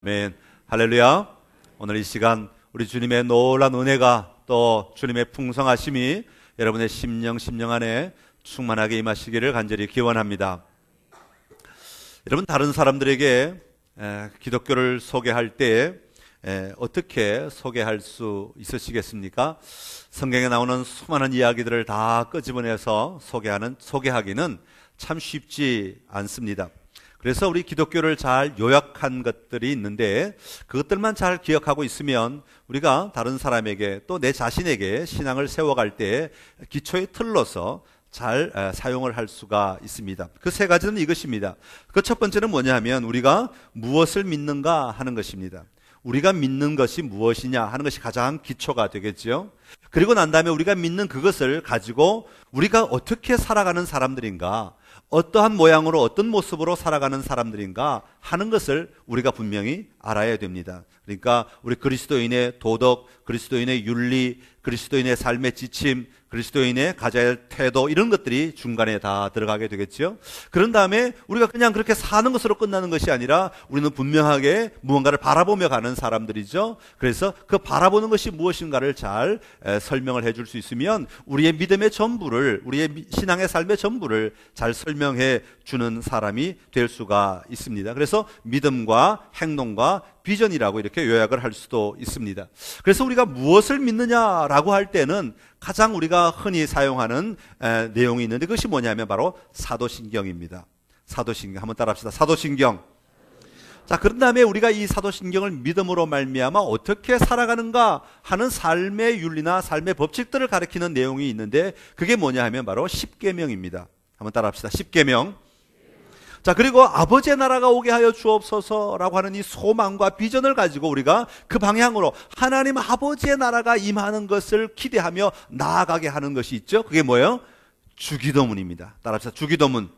아멘. 할렐루야. 오늘 이 시간 우리 주님의 놀라운 은혜가 또 주님의 풍성하심이 여러분의 심령 안에 충만하게 임하시기를 간절히 기원합니다. 여러분, 다른 사람들에게 기독교를 소개할 때 어떻게 소개할 수 있으시겠습니까? 성경에 나오는 수많은 이야기들을 다 끄집어내서 소개하기는 참 쉽지 않습니다. 그래서 우리 기독교를 잘 요약한 것들이 있는데 그것들만 잘 기억하고 있으면 우리가 다른 사람에게 또 내 자신에게 신앙을 세워갈 때 기초의 틀로서 잘 사용을 할 수가 있습니다. 그 세 가지는 이것입니다. 그 첫 번째는 뭐냐 하면 우리가 무엇을 믿는가 하는 것입니다. 우리가 믿는 것이 무엇이냐 하는 것이 가장 기초가 되겠죠. 그리고 난 다음에 우리가 믿는 그것을 가지고 우리가 어떻게 살아가는 사람들인가, 어떠한 모양으로 어떤 모습으로 살아가는 사람들인가 하는 것을 우리가 분명히 알아야 됩니다. 그러니까 우리 그리스도인의 도덕, 그리스도인의 윤리, 그리스도인의 삶의 지침, 그리스도인의 가져야 할 태도, 이런 것들이 중간에 다 들어가게 되겠죠. 그런 다음에 우리가 그냥 그렇게 사는 것으로 끝나는 것이 아니라 우리는 분명하게 무언가를 바라보며 가는 사람들이죠. 그래서 그 바라보는 것이 무엇인가를 잘 설명을 해줄 수 있으면 우리의 믿음의 전부를, 우리의 신앙의 삶의 전부를 잘 설명해 주는 사람이 될 수가 있습니다. 그래서 믿음과 행동과 비전이라고 이렇게 요약을 할 수도 있습니다. 그래서 우리가 무엇을 믿느냐라고 할 때는 가장 우리가 흔히 사용하는 내용이 있는데 그것이 뭐냐면 바로 사도신경입니다. 사도신경 한번 따라합시다. 사도신경. 자, 그런 다음에 우리가 이 사도신경을 믿음으로 말미암아 어떻게 살아가는가 하는 삶의 윤리나 삶의 법칙들을 가리키는 내용이 있는데 그게 뭐냐 하면 바로 십계명입니다. 한번 따라합시다. 십계명. 자, 그리고 아버지의 나라가 오게 하여 주옵소서라고 하는 이 소망과 비전을 가지고 우리가 그 방향으로 하나님 아버지의 나라가 임하는 것을 기대하며 나아가게 하는 것이 있죠. 그게 뭐예요? 주기도문입니다. 따라합시다. 주기도문.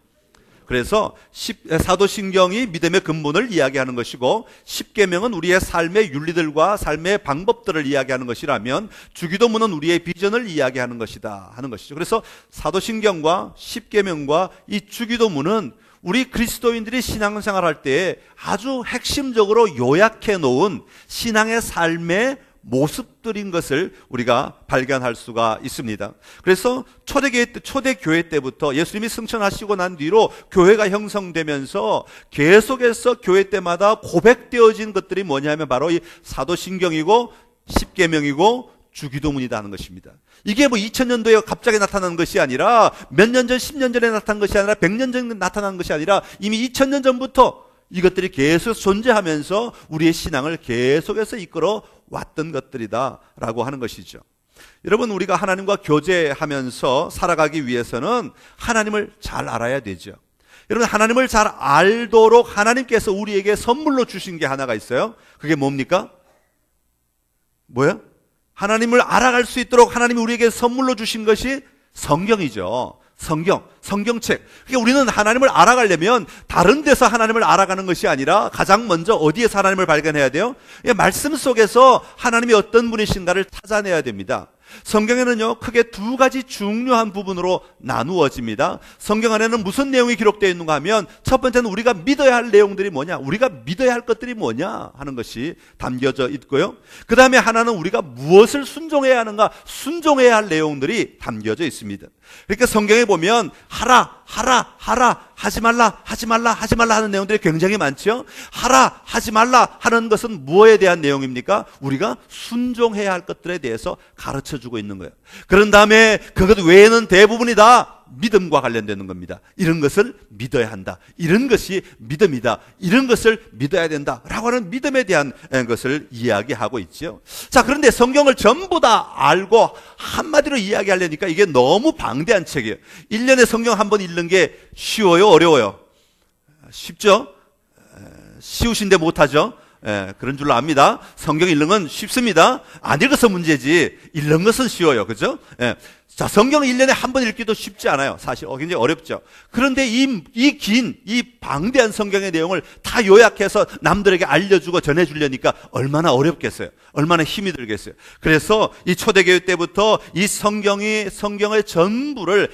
그래서 사도신경이 믿음의 근본을 이야기하는 것이고 십계명은 우리의 삶의 윤리들과 삶의 방법들을 이야기하는 것이라면 주기도문은 우리의 비전을 이야기하는 것이다 하는 것이죠. 그래서 사도신경과 십계명과 이 주기도문은 우리 그리스도인들이 신앙생활할 때 아주 핵심적으로 요약해 놓은 신앙의 삶의 모습들인 것을 우리가 발견할 수가 있습니다. 그래서 초대교회 때부터 예수님이 승천하시고 난 뒤로 교회가 형성되면서 계속해서 교회 때마다 고백되어진 것들이 뭐냐면 바로 이 사도신경이고 십계명이고 주기도문이다 하는 것입니다. 이게 뭐 2000년도에 갑자기 나타난 것이 아니라 몇 년 전, 10년 전에 나타난 것이 아니라 100년 전에 나타난 것이 아니라 이미 2000년 전부터 이것들이 계속 존재하면서 우리의 신앙을 계속해서 이끌어 왔던 것들이다 라고 하는 것이죠. 여러분, 우리가 하나님과 교제하면서 살아가기 위해서는 하나님을 잘 알아야 되죠. 여러분, 하나님을 잘 알도록 하나님께서 우리에게 선물로 주신 게 하나가 있어요. 그게 뭡니까? 뭐예요? 하나님을 알아갈 수 있도록 하나님이 우리에게 선물로 주신 것이 성경이죠. 성경책. 그러니까 우리는 하나님을 알아가려면 다른 데서 하나님을 알아가는 것이 아니라 가장 먼저 어디에서 하나님을 발견해야 돼요? 말씀 속에서 하나님이 어떤 분이신가를 찾아내야 됩니다. 성경에는요, 크게 두 가지 중요한 부분으로 나누어집니다. 성경 안에는 무슨 내용이 기록되어 있는가 하면 첫 번째는 우리가 믿어야 할 내용들이 뭐냐, 우리가 믿어야 할 것들이 뭐냐 하는 것이 담겨져 있고요. 그 다음에 하나는 우리가 무엇을 순종해야 하는가, 순종해야 할 내용들이 담겨져 있습니다. 그러니까 성경에 보면 하라, 하지 말라 하는 내용들이 굉장히 많죠. 하라, 하지 말라 하는 것은 무엇에 대한 내용입니까? 우리가 순종해야 할 것들에 대해서 가르쳐주고 있는 거예요. 그런 다음에 그것 외에는 대부분이 다 믿음과 관련되는 겁니다. 이런 것을 믿어야 한다, 이런 것이 믿음이다, 이런 것을 믿어야 된다 라고 하는 믿음에 대한 것을 이야기하고 있죠. 자, 그런데 성경을 전부 다 알고 한마디로 이야기하려니까 이게 너무 방대한 책이에요. 1년에 성경 한 번 읽는 게 쉬워요, 어려워요? 쉽죠? 쉬우신데 못하죠? 그런 줄로 압니다. 성경 읽는 건 쉽습니다. 안 읽어서 문제지 읽는 것은 쉬워요. 그죠? 자, 성경 1년에 한 번 읽기도 쉽지 않아요. 사실 굉장히 어렵죠. 그런데 이 방대한 성경의 내용을 다 요약해서 남들에게 알려주고 전해주려니까 얼마나 어렵겠어요. 얼마나 힘이 들겠어요. 그래서 이 초대교회 때부터 이 성경의 전부를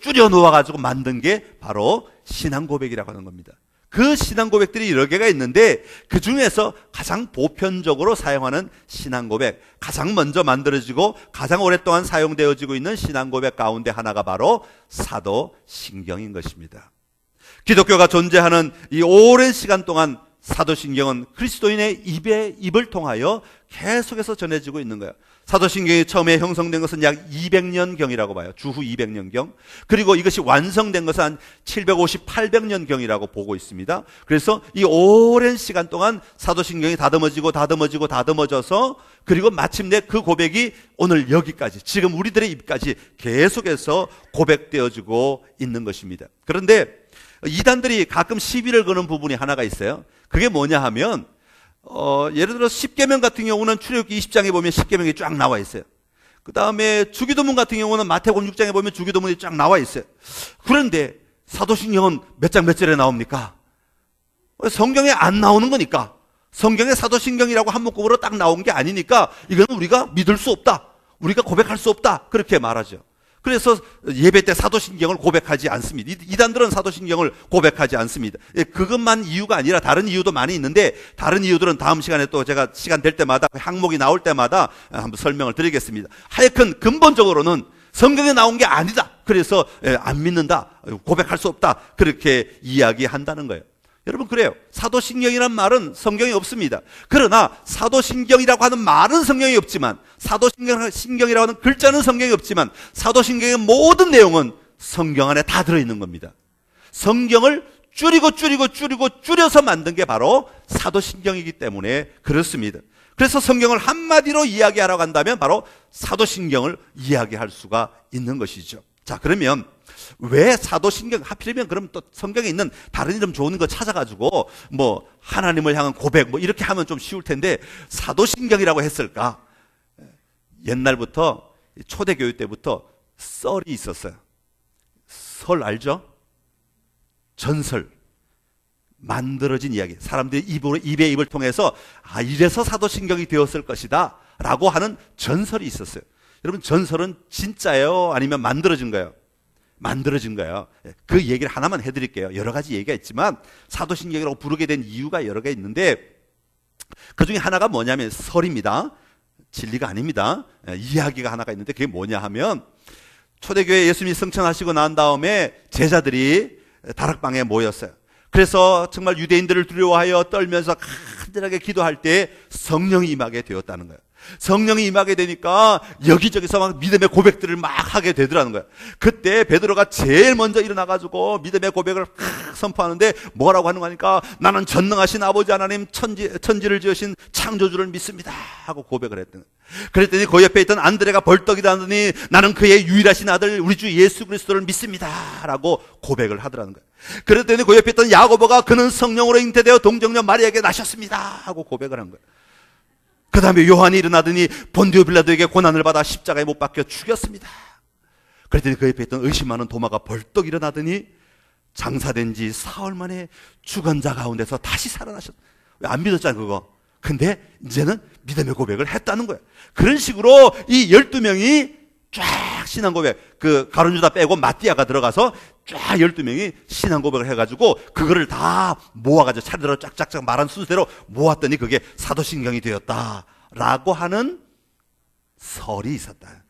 줄여 놓아가지고 만든 게 바로 신앙 고백이라고 하는 겁니다. 그 신앙 고백들이 여러 개가 있는데 그 중에서 가장 보편적으로 사용하는 신앙 고백, 가장 먼저 만들어지고 가장 오랫동안 사용되어지고 있는 신앙 고백 가운데 하나가 바로 사도신경인 것입니다. 기독교가 존재하는 이 오랜 시간 동안 사도신경은 그리스도인의 입을 통하여 계속해서 전해지고 있는 거예요. 사도신경이 처음에 형성된 것은 약 200년경이라고 봐요. 주후 200년경. 그리고 이것이 완성된 것은 한 750, 800년경이라고 보고 있습니다. 그래서 이 오랜 시간 동안 사도신경이 다듬어져서 그리고 마침내 그 고백이 오늘 여기까지, 지금 우리들의 입까지 계속해서 고백되어지고 있는 것입니다. 그런데 이단들이 가끔 시비를 거는 부분이 하나가 있어요. 그게 뭐냐 하면 예를 들어 십계명 같은 경우는 출애굽기 20장에 보면 십계명이 쫙 나와 있어요. 그 다음에 주기도문 같은 경우는 마태복음 6장에 보면 주기도문이 쫙 나와 있어요. 그런데 사도신경은 몇 장 몇 절에 나옵니까? 성경에 안 나오는 거니까, 성경에 사도신경이라고 한 문구로 딱 나온 게 아니니까 이건 우리가 믿을 수 없다, 우리가 고백할 수 없다, 그렇게 말하죠. 그래서 예배 때 사도신경을 고백하지 않습니다. 이단들은 사도신경을 고백하지 않습니다. 그것만 이유가 아니라 다른 이유도 많이 있는데, 다른 이유들은 다음 시간에 또 제가 시간 될 때마다 항목이 나올 때마다 한번 설명을 드리겠습니다. 하여튼 근본적으로는 성경에 나온 게 아니다, 그래서 안 믿는다, 고백할 수 없다, 그렇게 이야기한다는 거예요. 여러분, 그래요. 사도신경이라는 말은 성경에 없습니다. 그러나 사도신경이라고 하는 말은 성경에 없지만, 사도신경이라고 하는 글자는 성경에 없지만, 사도신경의 모든 내용은 성경 안에 다 들어있는 겁니다. 성경을 줄여서 만든 게 바로 사도신경이기 때문에 그렇습니다. 그래서 성경을 한마디로 이야기하라고 한다면 바로 사도신경을 이야기할 수가 있는 것이죠. 자, 그러면 왜 사도신경, 하필이면 그럼 또 성경에 있는 다른 이름 좋은 거 찾아가지고 뭐 하나님을 향한 고백 뭐 이렇게 하면 좀 쉬울 텐데 사도신경이라고 했을까? 옛날부터, 초대교회 때부터 썰이 있었어요. 설 알죠? 전설, 만들어진 이야기, 사람들이 입의 입을 통해서 이래서 사도신경이 되었을 것이다 라고 하는 전설이 있었어요. 여러분, 전설은 진짜예요, 아니면 만들어진 거예요? 만들어진 거예요. 그 얘기를 하나만 해드릴게요. 여러 가지 얘기가 있지만 사도신경이라고 부르게 된 이유가 여러 개 있는데, 그 중에 하나가 뭐냐면 설입니다. 진리가 아닙니다. 이야기가 하나가 있는데 그게 뭐냐 하면, 초대교회 예수님이 승천하시고 난 다음에 제자들이 다락방에 모였어요. 그래서 정말 유대인들을 두려워하여 떨면서 간절하게 기도할 때 성령이 임하게 되었다는 거예요. 성령이 임하게 되니까 여기저기서 막 믿음의 고백들을 막 하게 되더라는 거예요. 그때 베드로가 제일 먼저 일어나가지고 믿음의 고백을 선포하는데 뭐라고 하는 거니까, 나는 전능하신 아버지 하나님, 천지를 지으신 창조주를 믿습니다 하고 고백을 했던 거예요. 그랬더니 그 옆에 있던 안드레가 벌떡 일어나더니 나는 그의 유일하신 아들 우리 주 예수 그리스도를 믿습니다 라고 고백을 하더라는 거예요. 그랬더니 그 옆에 있던 야고보가 그는 성령으로 잉태되어 동정녀 마리아에게 나셨습니다 하고 고백을 한 거예요. 그 다음에 요한이 일어나더니 본디오 빌라도에게 고난을 받아 십자가에 못 박혀 죽였습니다. 그랬더니 그 옆에 있던 의심 많은 도마가 벌떡 일어나더니 장사된 지 사흘 만에 죽은 자 가운데서 다시 살아나셨. 왜 안 믿었잖아 그거. 근데 이제는 믿음의 고백을 했다는 거예요. 그런 식으로 이 12명이 쫙 신앙 고백, 그 가룟 유다 빼고 마띠아가 들어가서 쫙 12명이 신앙 고백을 해가지고 그거를 다 모아가지고 차례대로 쫙쫙쫙 말한 순서대로 모았더니 그게 사도신경이 되었다라고 하는 설이 있었다.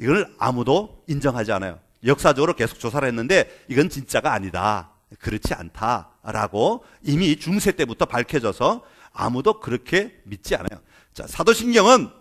이걸 아무도 인정하지 않아요. 역사적으로 계속 조사를 했는데 이건 진짜가 아니다, 그렇지 않다라고 이미 중세 때부터 밝혀져서 아무도 그렇게 믿지 않아요. 자, 사도신경은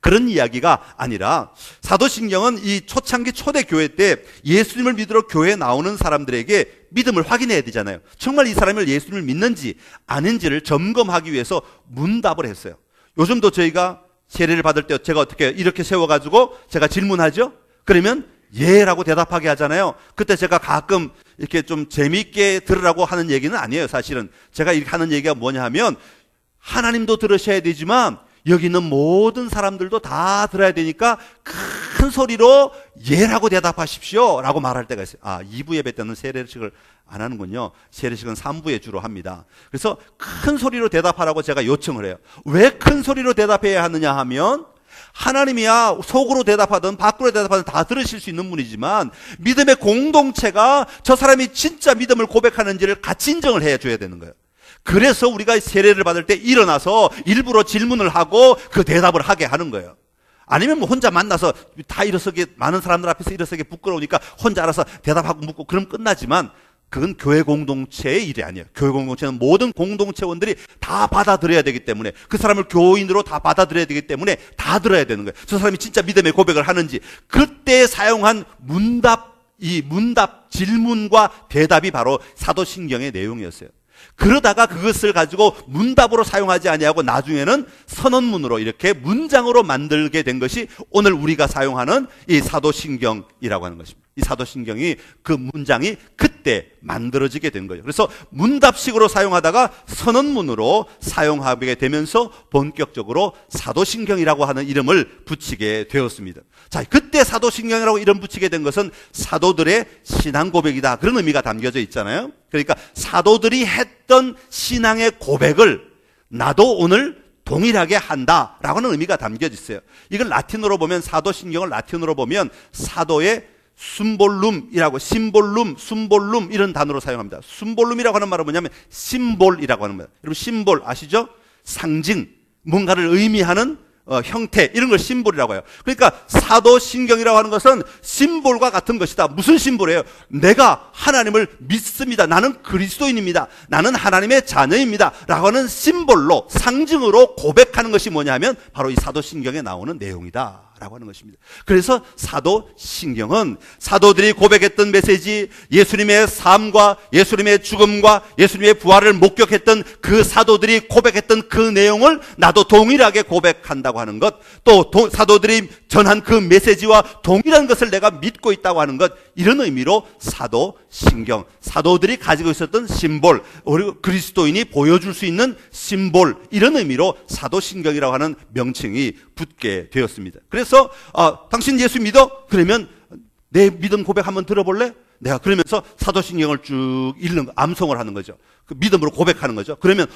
그런 이야기가 아니라, 사도신경은 이 초창기 초대교회 때 예수님을 믿으러 교회에 나오는 사람들에게 믿음을 확인해야 되잖아요. 정말 이 사람을 예수님을 믿는지 아닌지를 점검하기 위해서 문답을 했어요. 요즘도 저희가 세례를 받을 때 제가 어떻게 이렇게 세워가지고 제가 질문하죠? 그러면 예라고 대답하게 하잖아요. 그때 제가 가끔 이렇게 좀 재미있게 들으라고 하는 얘기는 아니에요. 사실은 제가 이렇게 하는 얘기가 뭐냐 하면, 하나님도 들으셔야 되지만 여기 있는 모든 사람들도 다 들어야 되니까 큰 소리로 예라고 대답하십시오 라고 말할 때가 있어요. 2부 예배 때는 세례식을 안 하는군요. 세례식은 3부에 주로 합니다. 그래서 큰 소리로 대답하라고 제가 요청을 해요. 왜 큰 소리로 대답해야 하느냐 하면, 하나님이야 속으로 대답하든 밖으로 대답하든 다 들으실 수 있는 분이지만 믿음의 공동체가 저 사람이 진짜 믿음을 고백하는지를 같이 인정을 해줘야 되는 거예요. 그래서 우리가 세례를 받을 때 일어나서 일부러 질문을 하고 그 대답을 하게 하는 거예요. 아니면 뭐 혼자 만나서 다 일어서기, 많은 사람들 앞에서 일어서기 부끄러우니까 혼자 알아서 대답하고 묻고 그럼 끝나지만 그건 교회 공동체의 일이 아니에요. 교회 공동체는 모든 공동체원들이 다 받아들여야 되기 때문에, 그 사람을 교인으로 다 받아들여야 되기 때문에 다 들어야 되는 거예요. 저 사람이 진짜 믿음의 고백을 하는지. 그때 사용한 이 문답 질문과 대답이 바로 사도신경의 내용이었어요. 그러다가 그것을 가지고 문답으로 사용하지 아니하고 나중에는 선언문으로 이렇게 문장으로 만들게 된 것이 오늘 우리가 사용하는 이 사도신경이라고 하는 것입니다. 이 사도신경이, 그 문장이 그때 만들어지게 된 거예요. 그래서 문답식으로 사용하다가 선언문으로 사용하게 되면서 본격적으로 사도신경이라고 하는 이름을 붙이게 되었습니다. 자, 그때 사도신경이라고 이름 붙이게 된 것은 사도들의 신앙 고백이다, 그런 의미가 담겨져 있잖아요. 그러니까 사도들이 했던 신앙의 고백을 나도 오늘 동일하게 한다라고 하는 의미가 담겨져 있어요. 이걸 라틴어로 보면, 사도신경을 라틴어로 보면 사도의 순볼룸이라고, 순볼룸 이런 단어로 사용합니다. 순볼룸이라고 하는 말은 뭐냐면 심볼이라고 하는 거예요. 여러분 심볼 아시죠? 상징, 뭔가를 의미하는 형태, 이런 걸 심볼이라고 해요. 그러니까 사도신경이라고 하는 것은 심볼과 같은 것이다. 무슨 심볼이에요? 내가 하나님을 믿습니다. 나는 그리스도인입니다. 나는 하나님의 자녀입니다. 라고 하는 심볼로, 상징으로 고백하는 것이 뭐냐면 바로 이 사도신경에 나오는 내용이다 라고 하는 것입니다. 그래서 사도신경은 사도들이 고백했던 메시지, 예수님의 삶과 예수님의 죽음과 예수님의 부활을 목격했던 그 사도들이 고백했던 그 내용을 나도 동일하게 고백한다고 하는 것, 또 사도들이 전한 그 메시지와 동일한 것을 내가 믿고 있다고 하는 것, 이런 의미로 사도신경, 사도들이 가지고 있었던 심볼, 우리 그리스도인이 보여줄 수 있는 심볼, 이런 의미로 사도신경이라고 하는 명칭이 붙게 되었습니다. 그래서 당신 예수 믿어? 그러면 내 믿음 고백 한번 들어볼래? 내가 그러면서 사도신경을 쭉 읽는, 암송을 하는 거죠. 그 믿음으로 고백하는 거죠. 그러면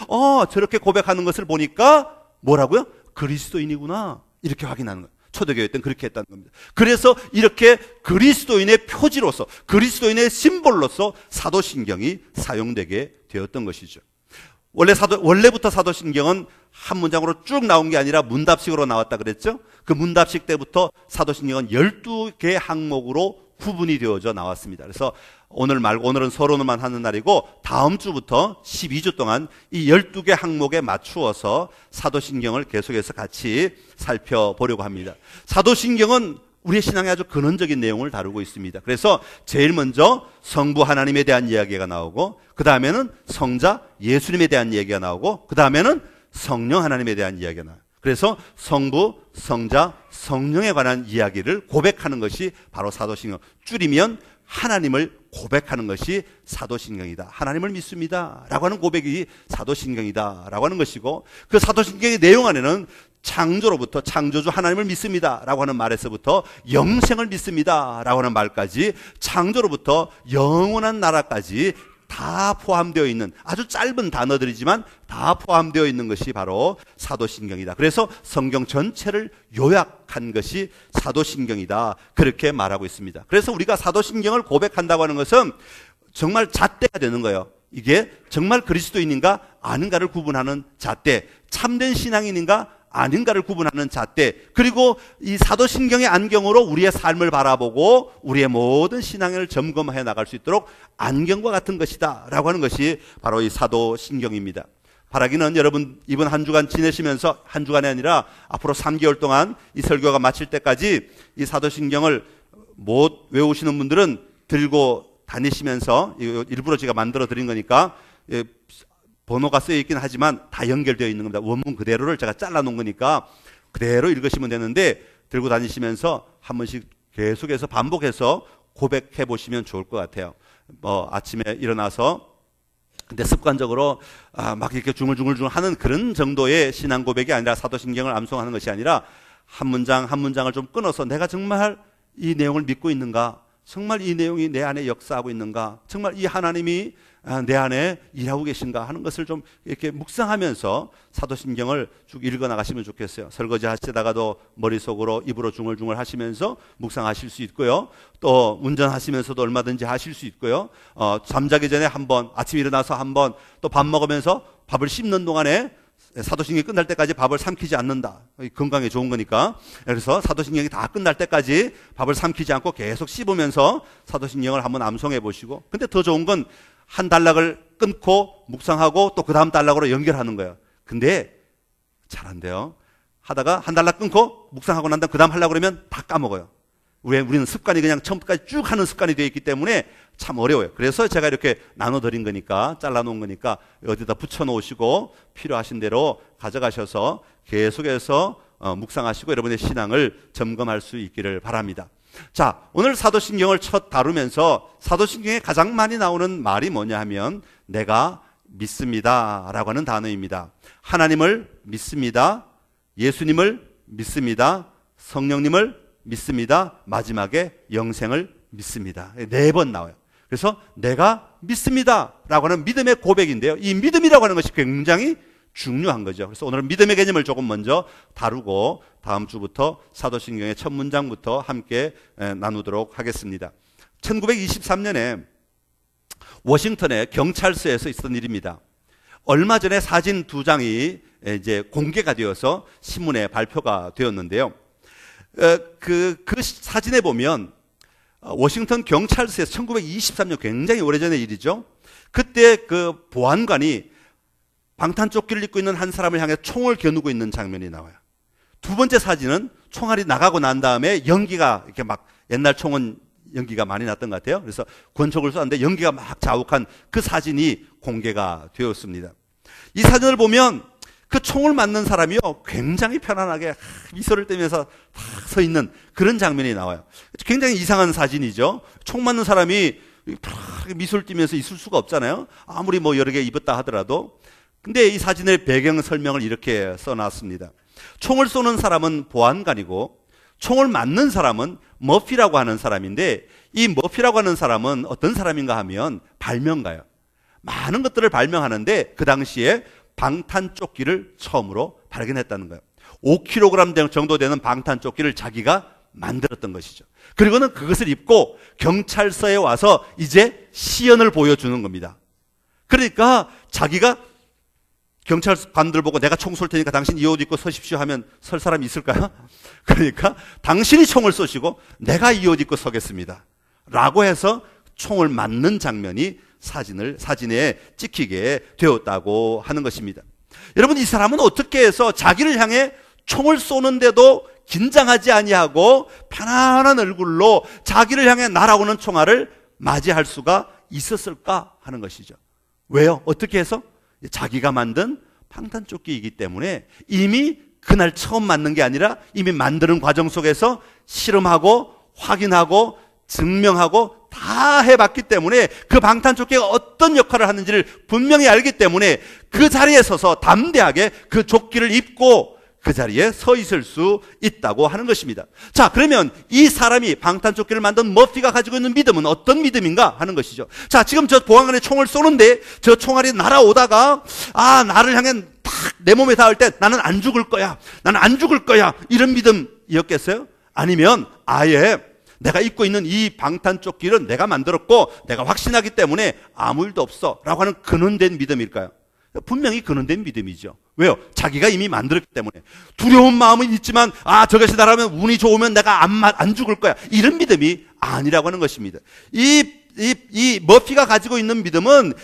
저렇게 고백하는 것을 보니까 뭐라고요? 그리스도인이구나, 이렇게 확인하는 거예요. 초대교회 때는 그렇게 했다는 겁니다. 그래서 이렇게 그리스도인의 표지로서, 그리스도인의 심볼로서 사도신경이 사용되게 되었던 것이죠. 원래부터 사도신경은 한 문장으로 쭉 나온 게 아니라 문답식으로 나왔다 그랬죠? 그 문답식 때부터 사도신경은 12개 항목으로 구분이 되어져 나왔습니다. 그래서 오늘 말고, 오늘은 서론만 하는 날이고 다음 주부터 12주 동안 이 12개 항목에 맞추어서 사도신경을 계속해서 같이 살펴보려고 합니다. 사도신경은 우리의 신앙에 아주 근원적인 내용을 다루고 있습니다. 그래서 제일 먼저 성부 하나님에 대한 이야기가 나오고, 그 다음에는 성자 예수님에 대한 이야기가 나오고, 그 다음에는 성령 하나님에 대한 이야기가 나와요. 그래서 성부, 성자, 성령에 관한 이야기를 고백하는 것이 바로 사도신경, 줄이면 하나님을 고백하는 것이 사도신경이다. 하나님을 믿습니다 라고 하는 고백이 사도신경이다 라고 하는 것이고, 그 사도신경의 내용 안에는 창조로부터, 창조주 하나님을 믿습니다 라고 하는 말에서부터 영생을 믿습니다 라고 하는 말까지, 창조로부터 영원한 나라까지 다 포함되어 있는, 아주 짧은 단어들이지만 다 포함되어 있는 것이 바로 사도신경이다. 그래서 성경 전체를 요약한 것이 사도신경이다, 그렇게 말하고 있습니다. 그래서 우리가 사도신경을 고백한다고 하는 것은 정말 잣대가 되는 거예요. 이게 정말 그리스도인인가 아닌가를 구분하는 잣대, 참된 신앙인인가 아닌가를 구분하는 잣대, 그리고 이 사도신경의 안경으로 우리의 삶을 바라보고 우리의 모든 신앙을 점검해 나갈 수 있도록 안경과 같은 것이다 라고 하는 것이 바로 이 사도신경입니다. 바라기는 여러분 이번 한 주간 지내시면서, 한 주간이 아니라 앞으로 3개월 동안 이 설교가 마칠 때까지 이 사도신경을 못 외우시는 분들은 들고 다니시면서, 일부러 제가 만들어 드린 거니까 번호가 쓰여 있긴 하지만 다 연결되어 있는 겁니다. 원문 그대로를 제가 잘라 놓은 거니까 그대로 읽으시면 되는데, 들고 다니시면서 한 번씩 계속해서 반복해서 고백해 보시면 좋을 것 같아요. 아침에 일어나서 근데 습관적으로 막 이렇게 중얼중얼 하는 그런 정도의 신앙 고백이 아니라, 사도신경을 암송하는 것이 아니라 한 문장 한 문장을 좀 끊어서 내가 정말 이 내용을 믿고 있는가, 정말 이 내용이 내 안에 역사하고 있는가, 정말 이 하나님이 내 안에 일하고 계신가 하는 것을 좀 이렇게 묵상하면서 사도신경을 쭉 읽어나가시면 좋겠어요. 설거지 하시다가도 머릿속으로 입으로 중얼중얼 하시면서 묵상하실 수 있고요. 또 운전하시면서도 얼마든지 하실 수 있고요. 잠자기 전에 한번, 아침에 일어나서 한번, 또 밥 먹으면서 밥을 씹는 동안에 사도신경이 끝날 때까지 밥을 삼키지 않는다. 건강에 좋은 거니까. 그래서 사도신경이 다 끝날 때까지 밥을 삼키지 않고 계속 씹으면서 사도신경을 한번 암송해 보시고, 근데 더 좋은 건 한 단락을 끊고 묵상하고 또 그 다음 단락으로 연결하는 거예요. 근데 잘 안 돼요. 하다가 한 단락 끊고 묵상하고 난 다음 그 다음 하려고 그러면 다 까먹어요. 우리는 습관이 그냥 처음부터까지 쭉 하는 습관이 되어 있기 때문에 참 어려워요. 그래서 제가 이렇게 나눠드린 거니까, 잘라놓은 거니까 어디다 붙여놓으시고 필요하신 대로 가져가셔서 계속해서 묵상하시고 여러분의 신앙을 점검할 수 있기를 바랍니다. 자, 오늘 사도신경을 첫 다루면서 사도신경에 가장 많이 나오는 말이 뭐냐 하면 내가 믿습니다 라고 하는 단어입니다. 하나님을 믿습니다. 예수님을 믿습니다. 성령님을 믿습니다. 마지막에 영생을 믿습니다. 4번 나와요. 그래서 내가 믿습니다 라고 하는 믿음의 고백인데요, 이 믿음이라고 하는 것이 굉장히 중요한 거죠. 그래서 오늘은 믿음의 개념을 조금 먼저 다루고 다음 주부터 사도신경의 첫 문장부터 함께 나누도록 하겠습니다. 1923년에 워싱턴의 경찰서에서 있었던 일입니다. 얼마 전에 사진 2장이 이제 공개가 되어서 신문에 발표가 되었는데요. 그 사진에 보면 워싱턴 경찰서에서 1923년, 굉장히 오래전의 일이죠. 그때 그 보안관이 방탄조끼를 입고 있는 한 사람을 향해 총을 겨누고 있는 장면이 나와요. 두 번째 사진은 총알이 나가고 난 다음에 연기가 이렇게 막, 옛날 총은 연기가 많이 났던 것 같아요. 그래서 권총을 쏘는데 연기가 막 자욱한 그 사진이 공개가 되었습니다. 이 사진을 보면 그 총을 맞는 사람이요, 굉장히 편안하게 미소를 띠면서 딱 서 있는 그런 장면이 나와요. 굉장히 이상한 사진이죠. 총 맞는 사람이 미소를 띠면서 있을 수가 없잖아요. 아무리 뭐 여러 개 입었다 하더라도. 근데 이 사진의 배경 설명을 이렇게 써놨습니다. 총을 쏘는 사람은 보안관이고 총을 맞는 사람은 머피라고 하는 사람인데, 이 머피라고 하는 사람은 어떤 사람인가 하면 발명가예요. 많은 것들을 발명하는데 그 당시에 방탄조끼를 처음으로 발견했다는 거예요. 5kg 정도 되는 방탄조끼를 자기가 만들었던 것이죠. 그리고는 그것을 입고 경찰서에 와서 이제 시연을 보여주는 겁니다. 그러니까 자기가 경찰관들 보고 내가 총 쏠 테니까 당신 이 옷 입고 서십시오 하면 설 사람이 있을까요? 그러니까 당신이 총을 쏘시고 내가 이 옷 입고 서겠습니다 라고 해서 총을 맞는 장면이 사진에 찍히게 되었다고 하는 것입니다. 여러분, 이 사람은 어떻게 해서 자기를 향해 총을 쏘는데도 긴장하지 아니하고 편안한 얼굴로 자기를 향해 날아오는 총알을 맞이할 수가 있었을까 하는 것이죠. 왜요? 어떻게 해서? 자기가 만든 방탄조끼이기 때문에 이미 그날 처음 맞는 게 아니라 이미 만드는 과정 속에서 실험하고 확인하고 증명하고 다 해봤기 때문에 그 방탄조끼가 어떤 역할을 하는지를 분명히 알기 때문에 그 자리에 서서 담대하게 그 조끼를 입고 그 자리에 서 있을 수 있다고 하는 것입니다. 자, 그러면 이 사람이 방탄조끼를 만든 머피가 가지고 있는 믿음은 어떤 믿음인가 하는 것이죠. 자, 지금 저 보안관이 총을 쏘는데 저 총알이 날아오다가 나를 향해 딱 내 몸에 닿을 때 나는 안 죽을 거야, 나는 안 죽을 거야, 이런 믿음이었겠어요? 아니면 아예 내가 입고 있는 이 방탄조끼를 내가 만들었고 내가 확신하기 때문에 아무 일도 없어 라고 하는 근원된 믿음일까요? 분명히 근원된 믿음이죠. 왜요? 자기가 이미 만들었기 때문에. 두려운 마음은 있지만 저것이 나라면 운이 좋으면 내가 안 죽을 거야, 이런 믿음이 아니라고 하는 것입니다. 이 머피가 가지고 있는 믿음은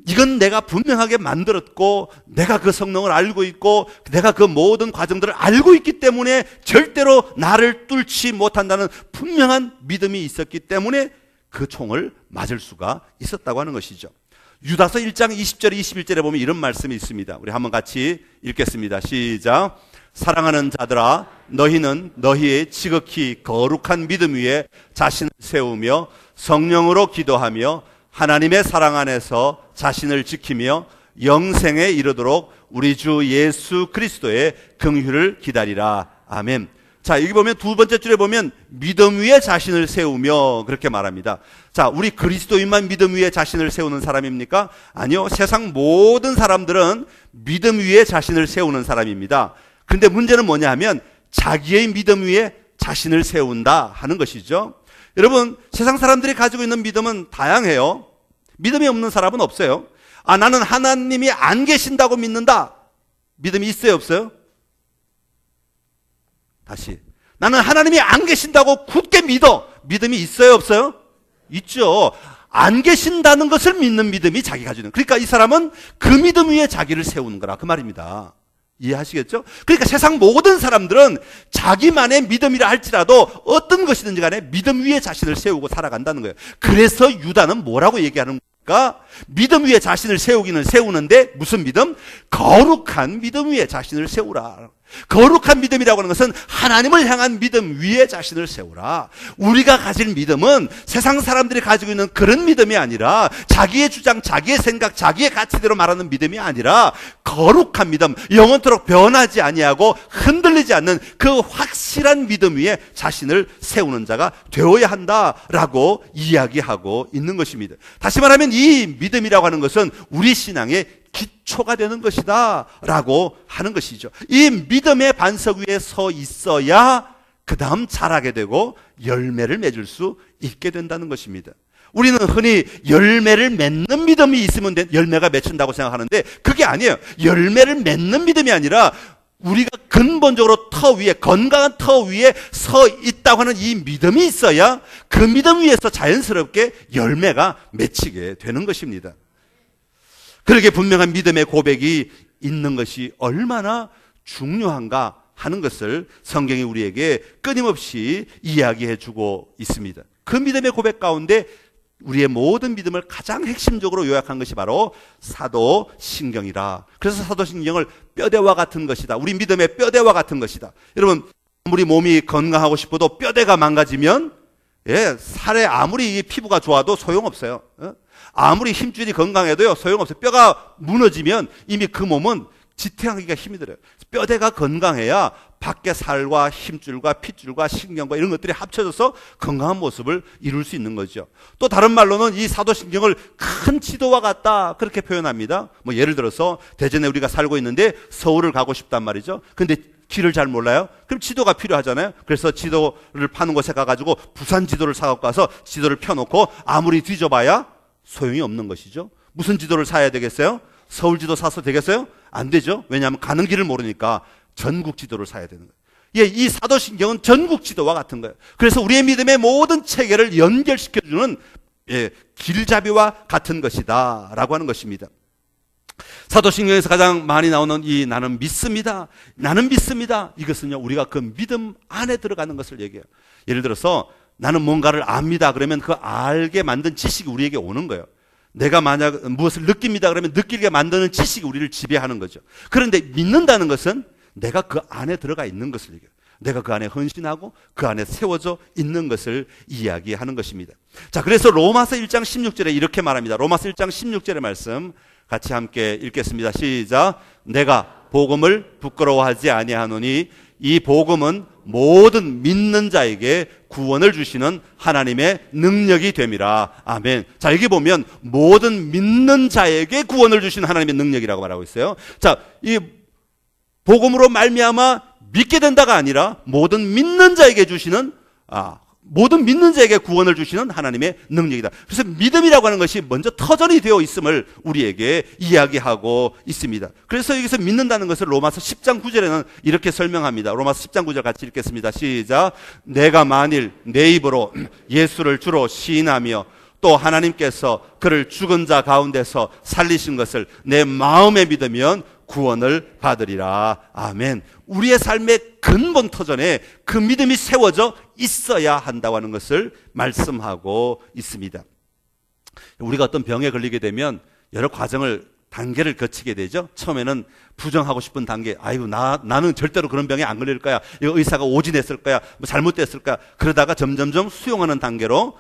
이건 내가 분명하게 만들었고 내가 그 성능을 알고 있고 내가 그 모든 과정들을 알고 있기 때문에 절대로 나를 뚫지 못한다는 분명한 믿음이 있었기 때문에 그 총을 맞을 수가 있었다고 하는 것이죠. 유다서 1장 20절 21절에 보면 이런 말씀이 있습니다. 우리 한번 같이 읽겠습니다. 시작. 사랑하는 자들아, 너희는 너희의 지극히 거룩한 믿음 위에 자신을 세우며 성령으로 기도하며 하나님의 사랑 안에서 자신을 지키며 영생에 이르도록 우리 주 예수 그리스도의 긍휼을 기다리라. 아멘. 자, 여기 보면 두 번째 줄에 보면 믿음 위에 자신을 세우며 그렇게 말합니다. 자, 우리 그리스도인만 믿음 위에 자신을 세우는 사람입니까? 아니요. 세상 모든 사람들은 믿음 위에 자신을 세우는 사람입니다. 근데 문제는 뭐냐 하면 자기의 믿음 위에 자신을 세운다 하는 것이죠. 여러분, 세상 사람들이 가지고 있는 믿음은 다양해요. 믿음이 없는 사람은 없어요. 아, 나는 하나님이 안 계신다고 믿는다. 믿음이 있어요, 없어요? 다시. 나는 하나님이 안 계신다고 굳게 믿어. 믿음이 있어요, 없어요? 있죠. 안 계신다는 것을 믿는 믿음이 자기 가지는. 그러니까 이 사람은 그 믿음 위에 자기를 세우는 거라 그 말입니다. 이해하시겠죠? 그러니까 세상 모든 사람들은 자기만의 믿음이라 할지라도 어떤 것이든지 간에 믿음 위에 자신을 세우고 살아간다는 거예요. 그래서 유다는 뭐라고 얘기하는 겁니까? 믿음 위에 자신을 세우기는 세우는데 무슨 믿음? 거룩한 믿음 위에 자신을 세우라. 거룩한 믿음이라고 하는 것은 하나님을 향한 믿음 위에 자신을 세우라. 우리가 가질 믿음은 세상 사람들이 가지고 있는 그런 믿음이 아니라 자기의 주장, 자기의 생각, 자기의 가치대로 말하는 믿음이 아니라 거룩한 믿음, 영원토록 변하지 아니하고 흔들리지 않는 그 확실한 믿음 위에 자신을 세우는 자가 되어야 한다라고 이야기하고 있는 것입니다. 다시 말하면 이 믿음이라고 하는 것은 우리 신앙의 기초가 되는 것이다 라고 하는 것이죠. 이 믿음의 반석 위에 서 있어야 그 다음 자라게 되고 열매를 맺을 수 있게 된다는 것입니다. 우리는 흔히 열매를 맺는 믿음이 있으면 열매가 맺힌다고 생각하는데 그게 아니에요. 열매를 맺는 믿음이 아니라 우리가 근본적으로 터 위에, 건강한 터 위에 서 있다고 하는 이 믿음이 있어야 그 믿음 위에서 자연스럽게 열매가 맺히게 되는 것입니다. 그렇게 분명한 믿음의 고백이 있는 것이 얼마나 중요한가 하는 것을 성경이 우리에게 끊임없이 이야기해 주고 있습니다. 그 믿음의 고백 가운데 우리의 모든 믿음을 가장 핵심적으로 요약한 것이 바로 사도신경이라. 그래서 사도신경을 뼈대와 같은 것이다. 우리 믿음의 뼈대와 같은 것이다. 여러분, 아무리 몸이 건강하고 싶어도 뼈대가 망가지면 살에 아무리 피부가 좋아도 소용없어요. 아무리 힘줄이 건강해도요 소용없어요. 뼈가 무너지면 이미 그 몸은 지탱하기가 힘이 들어요. 뼈대가 건강해야 밖에 살과 힘줄과 핏줄과 신경과 이런 것들이 합쳐져서 건강한 모습을 이룰 수 있는 거죠. 또 다른 말로는 이 사도신경을 큰 지도와 같다 그렇게 표현합니다. 뭐 예를 들어서 대전에 우리가 살고 있는데 서울을 가고 싶단 말이죠. 근데 길을 잘 몰라요? 그럼 지도가 필요하잖아요. 그래서 지도를 파는 곳에 가가지고 부산 지도를 사갖고 가서 지도를 펴놓고 아무리 뒤져봐야 소용이 없는 것이죠. 무슨 지도를 사야 되겠어요? 서울 지도 사서 되겠어요? 안 되죠. 왜냐하면 가는 길을 모르니까 전국 지도를 사야 되는 거예요. 이 사도신경은 전국 지도와 같은 거예요. 그래서 우리의 믿음의 모든 체계를 연결시켜주는 길잡이와 같은 것이다 라고 하는 것입니다. 사도신경에서 가장 많이 나오는 이 나는 믿습니다. 나는 믿습니다. 이것은요 우리가 그 믿음 안에 들어가는 것을 얘기해요. 예를 들어서 나는 뭔가를 압니다. 그러면 그 알게 만든 지식이 우리에게 오는 거예요. 내가 만약 무엇을 느낍니다. 그러면 느끼게 만드는 지식이 우리를 지배하는 거죠. 그런데 믿는다는 것은 내가 그 안에 들어가 있는 것을 얘기해요. 내가 그 안에 헌신하고 그 안에 세워져 있는 것을 이야기하는 것입니다. 자, 그래서 로마서 1장 16절에 이렇게 말합니다. 로마서 1장 16절의 말씀 같이 함께 읽겠습니다. 시작. 내가 복음을 부끄러워하지 아니하노니 이 복음은 모든 믿는 자에게 구원을 주시는 하나님의 능력이 됨이라. 아멘. 자, 여기 보면 모든 믿는 자에게 구원을 주시는 하나님의 능력이라고 말하고 있어요. 자, 이 복음으로 말미암아 믿게 된다가 아니라 모든 믿는 자에게 주시는 모든 믿는 자에게 구원을 주시는 하나님의 능력이다. 그래서 믿음이라고 하는 것이 먼저 터전이 되어 있음을 우리에게 이야기하고 있습니다. 그래서 여기서 믿는다는 것을 로마서 10장 9절에는 이렇게 설명합니다. 로마서 10장 9절 같이 읽겠습니다. 시작. 내가 만일 내 입으로 예수를 주로 시인하며 또 하나님께서 그를 죽은 자 가운데서 살리신 것을 내 마음에 믿으면 구원을 받으리라. 아멘. 우리의 삶의 근본 터전에 그 믿음이 세워져 있어야 한다고 하는 것을 말씀하고 있습니다. 우리가 어떤 병에 걸리게 되면 여러 단계를 거치게 되죠. 처음에는 부정하고 싶은 단계. 아이고, 나는 절대로 그런 병에 안 걸릴 거야. 이거 의사가 오진했을 거야. 뭐 잘못됐을 거야. 그러다가 점점점 수용하는 단계로,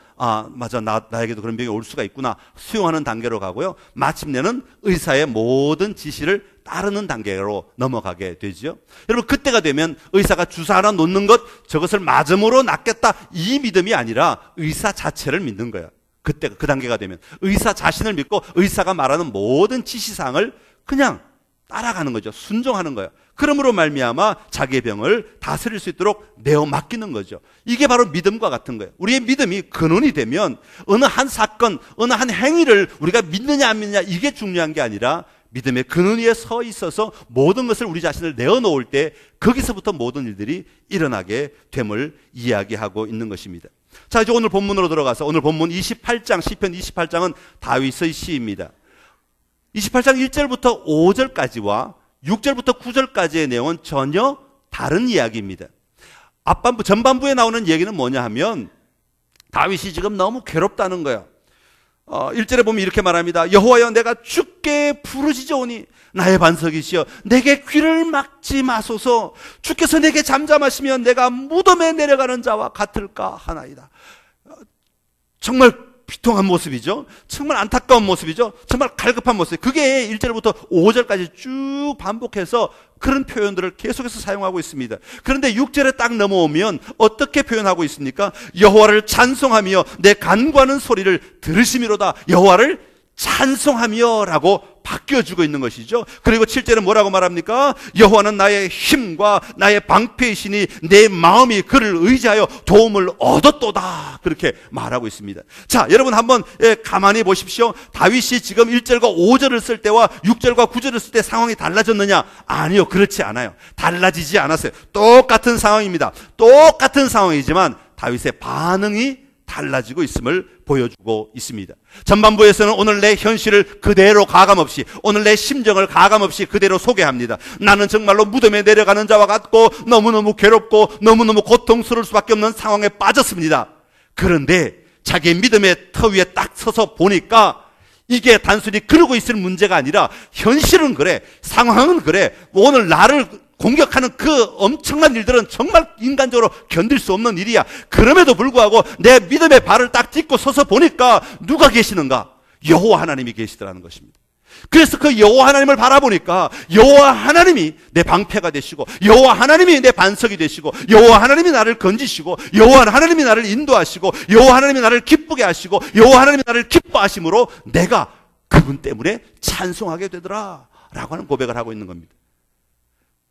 맞아. 나에게도 그런 병이 올 수가 있구나. 수용하는 단계로 가고요. 마침내는 의사의 모든 지시를 따르는 단계로 넘어가게 되죠. 여러분, 그때가 되면 의사가 주사 하나 놓는 것, 저것을 맞음으로 낫겠다, 이 믿음이 아니라 의사 자체를 믿는 거예요. 그때 그 단계가 되면 의사 자신을 믿고 의사가 말하는 모든 지시사항을 그냥 따라가는 거죠. 순종하는 거예요. 그러므로 말미암아 자기의 병을 다스릴 수 있도록 내어 맡기는 거죠. 이게 바로 믿음과 같은 거예요. 우리의 믿음이 근원이 되면 어느 한 사건, 어느 한 행위를 우리가 믿느냐 안 믿느냐, 이게 중요한 게 아니라 믿음의 근원 위에 서 있어서 모든 것을 우리 자신을 내어놓을 때 거기서부터 모든 일들이 일어나게 됨을 이야기하고 있는 것입니다. 자, 이제 오늘 본문으로 들어가서, 오늘 본문 28장, 시편 28장은 다윗의 시입니다. 28장 1절부터 5절까지와 6절부터 9절까지의 내용은 전혀 다른 이야기입니다. 앞반부, 전반부에 나오는 얘기는 뭐냐 하면 다윗이 지금 너무 괴롭다는 거예요. 1절에 보면 이렇게 말합니다. 여호와여, 내가 주께 부르짖어오니 나의 반석이시여 내게 귀를 막지 마소서. 주께서 내게 잠잠하시면 내가 무덤에 내려가는 자와 같을까 하나이다. 정말 비통한 모습이죠. 정말 안타까운 모습이죠. 정말 갈급한 모습. 그게 1절부터 5절까지 쭉 반복해서 그런 표현들을 계속해서 사용하고 있습니다. 그런데 6절에 딱 넘어오면 어떻게 표현하고 있습니까? 여호와를 찬송하며 내 간구하는 소리를 들으심이로다. 여호와를 찬송하며 라고 바뀌어주고 있는 것이죠. 그리고 7절은 뭐라고 말합니까? 여호와는 나의 힘과 나의 방패이시니 내 마음이 그를 의지하여 도움을 얻었도다. 그렇게 말하고 있습니다. 자, 여러분 한번 가만히 보십시오. 다윗이 지금 1절과 5절을 쓸 때와 6절과 9절을 쓸 때 상황이 달라졌느냐? 아니요, 그렇지 않아요. 달라지지 않았어요. 똑같은 상황입니다. 똑같은 상황이지만 다윗의 반응이 달라지고 있음을 보여주고 있습니다. 전반부에서는 오늘 내 현실을 그대로 가감없이, 오늘 내 심정을 가감없이 그대로 소개합니다. 나는 정말로 무덤에 내려가는 자와 같고 너무너무 괴롭고 너무너무 고통스러울 수밖에 없는 상황에 빠졌습니다. 그런데 자기의 믿음의 터 위에 딱 서서 보니까 이게 단순히 그러고 있을 문제가 아니라 현실은 그래, 상황은 그래, 오늘 나를 공격하는 그 엄청난 일들은 정말 인간적으로 견딜 수 없는 일이야. 그럼에도 불구하고 내 믿음의 발을 딱 딛고 서서 보니까 누가 계시는가? 여호와 하나님이 계시더라는 것입니다. 그래서 그 여호와 하나님을 바라보니까 여호와 하나님이 내 방패가 되시고, 여호와 하나님이 내 반석이 되시고, 여호와 하나님이 나를 건지시고, 여호와 하나님이 나를 인도하시고, 여호와 하나님이 나를 기쁘게 하시고, 여호와 하나님이 나를 기뻐하심으로 내가 그분 때문에 찬송하게 되더라 라고 하는 고백을 하고 있는 겁니다.